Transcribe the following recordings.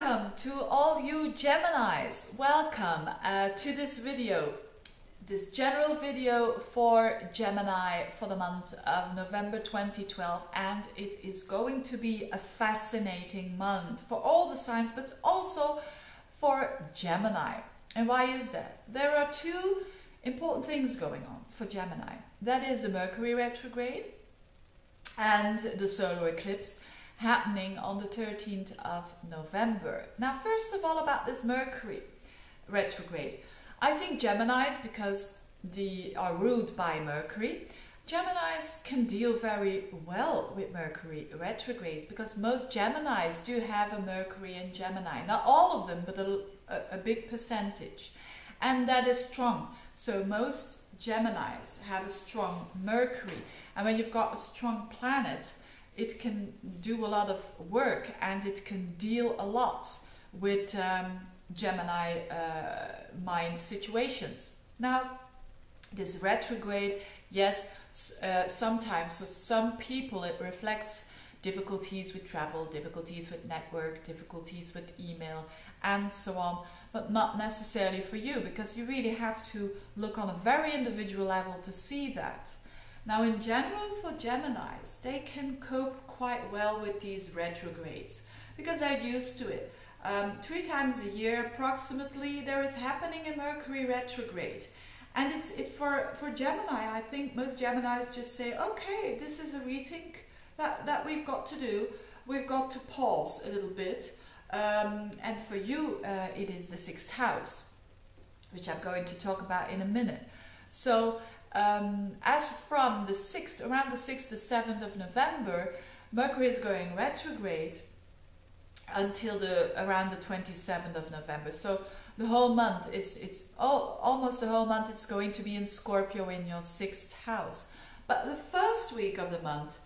Welcome to all you Geminis. Welcome to this video, this general video for Gemini for the month of November 2012, and it is going to be a fascinating month for all the signs, but also for Gemini. And why is that? There are two important things going on for Gemini. That is the Mercury retrograde and the solar eclipse happening on the 13th of November. Now, first of all, about this Mercury retrograde. I think Geminis, because they are ruled by Mercury, Geminis can deal very well with Mercury retrogrades, because most Geminis do have a Mercury in Gemini. Not all of them, but a big percentage. And that is strong. So most Geminis have a strong Mercury. And when you've got a strong planet, it can do a lot of work and it can deal a lot with Gemini mind situations. Now, this retrograde, yes, sometimes for some people it reflects difficulties with travel, difficulties with network, difficulties with email, and so on, but not necessarily for you, because you really have to look on a very individual level to see that. Now, in general, for Geminis, they can cope quite well with these retrogrades because they're used to it. 3 times a year, approximately, there is happening a Mercury retrograde. And for Gemini, I think most Geminis just say, okay, this is a rethink that we've got to do. We've got to pause a little bit. And for you, it is the 6th house, which I'm going to talk about in a minute. So, as from the 6th, around the 6th to 7th of November, Mercury is going retrograde until around the 27th of November. So the whole month, almost the whole month is going to be in Scorpio in your 6th house. But the first week of the month,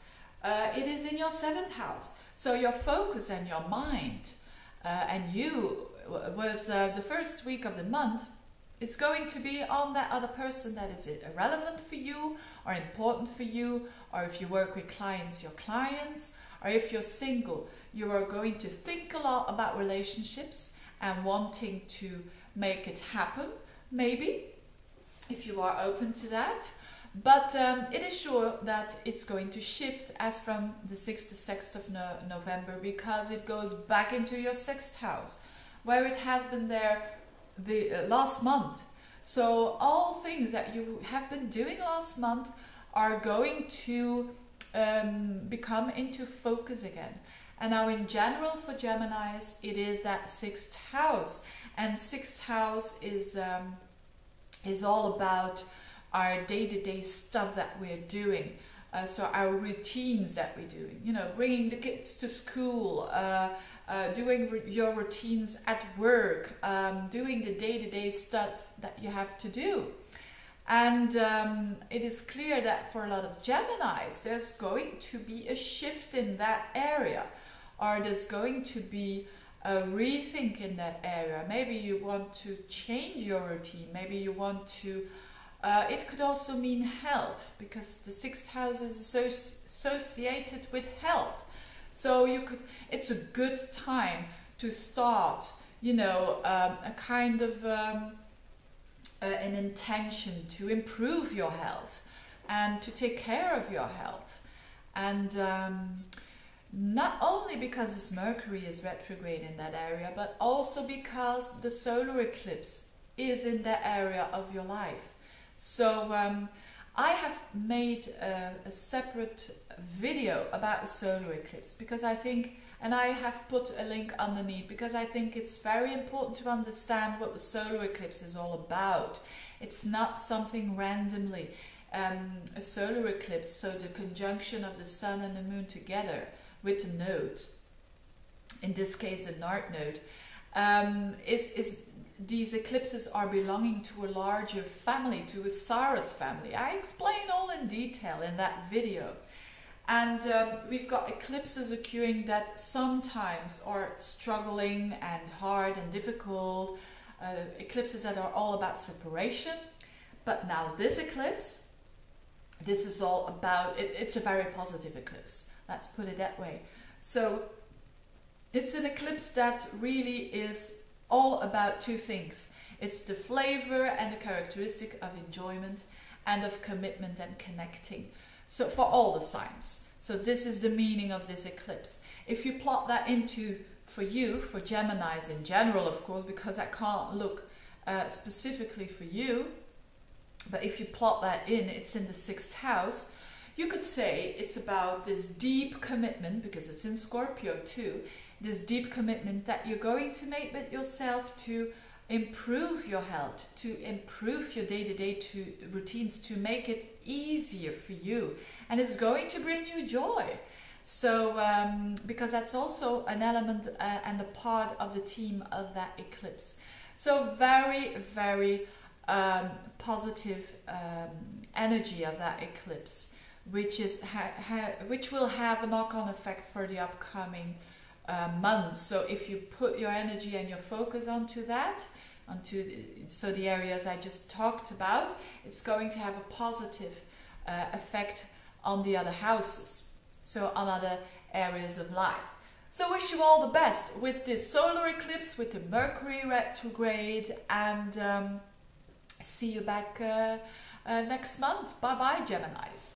it is in your 7th house. So your focus and your mind and you was the first week of the month, it's going to be on that other person that is irrelevant for you or important for you, or if you work with clients, your clients, or if you're single, you are going to think a lot about relationships and wanting to make it happen, maybe, if you are open to that. But it is sure that it's going to shift as from the 6th to 6th of November, because it goes back into your 6th house, where it has been there the last month. So all things that you have been doing last month are going to become into focus again. And now in general for Geminis, it is that 6th house, and 6th house is all about our day-to-day stuff that we're doing. So our routines that we're doing, you know, bringing the kids to school, doing your routines at work, doing the day-to-day stuff that you have to do. And it is clear that for a lot of Geminis, there's going to be a shift in that area, or there's going to be a rethink in that area. Maybe you want to change your routine, maybe you want to it could also mean health, because the 6th house is associated with health. So it's a good time to start, you know, a kind of an intention to improve your health and to take care of your health. And not only because this Mercury is retrograde in that area, but also because the solar eclipse is in that area of your life. So I have made a separate video about the solar eclipse, because I think, and I have put a link underneath, because I think it's very important to understand what the solar eclipse is all about. It's not something randomly. A solar eclipse, so the conjunction of the sun and the moon together with the node, in this case the North Node, these eclipses are belonging to a larger family, to a Saros family. I explain all in detail in that video. And we've got eclipses occurring that sometimes are struggling and hard and difficult. Eclipses that are all about separation. But now this eclipse, this is all about, it's a very positive eclipse. Let's put it that way. So It's an eclipse that really is all about two things. It's the flavor and the characteristic of enjoyment and of commitment and connecting. So for all the signs. So this is the meaning of this eclipse. If you plot that into, for you, for Geminis in general, of course, because I can't look specifically for you, but if you plot that in, it's in the 6th house. You could say it's about this deep commitment, because it's in Scorpio too, this deep commitment that you're going to make with yourself to improve your health, to improve your day-to-day routines, to make it easier for you. And it's going to bring you joy. So, because that's also an element and a part of the theme of that eclipse. So very, very positive energy of that eclipse, which is which will have a knock-on effect for the upcoming months. So if you put your energy and your focus onto that, so the areas I just talked about, it's going to have a positive effect on the other houses, so on other areas of life. So wish you all the best with this solar eclipse, with the Mercury retrograde, and see you back next month. Bye bye, Geminis.